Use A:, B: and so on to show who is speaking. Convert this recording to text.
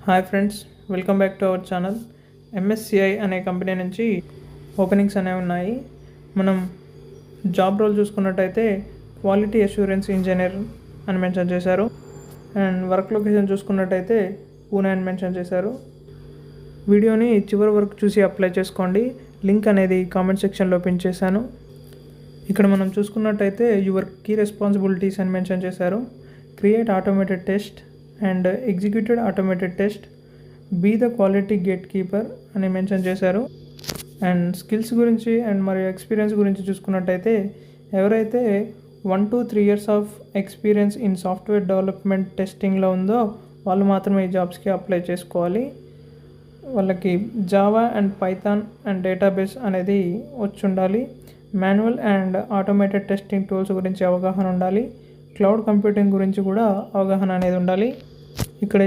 A: Hi friends, welcome back to our channel. MSCI అనే company నుంచి openings అనేవి ఉన్నాయి. మనం జాబ్ రోల్ చూసుకున్నట్టయితే క్వాలిటీ అష్యూరెన్స్ ఇంజనీర్ అని మెన్షన్ చేశారు. అండ్ వర్క్ లొకేషన్ చూసుకున్నట్టయితే పూణే అని మెన్షన్ చేశారు. వీడియోని చివరి వరకు చూసి అప్లై చేసుకోండి. లింక్ అనేది కామెంట్ సెక్షన్లో పిన్ చేశాను. ఇక్కడ మనం చూసుకున్నట్టయితే యువర్ కీ రెస్పాన్సిబిలిటీస్ అని మెన్షన్ చేశారు. Create automated test and executed automated test, be the quality gate keeper అని మెన్షన్ చేశారు. అండ్ స్కిల్స్ గురించి అండ్ మరియు ఎక్స్పీరియన్స్ గురించి చూసుకున్నట్టయితే ఎవరైతే 1 to 3 years of experience in software development టెస్టింగ్లో ఉందో వాళ్ళు మాత్రమే ఈ జాబ్స్కి అప్లై చేసుకోవాలి. వాళ్ళకి Java and Python and database అనేది వచ్చి ఉండాలి. Manual and automated testing tools గురించి అవగాహన ఉండాలి. క్లౌడ్ కంప్యూటింగ్ గురించి కూడా అవగాహన అనేది ఉండాలి. ఇక్కడ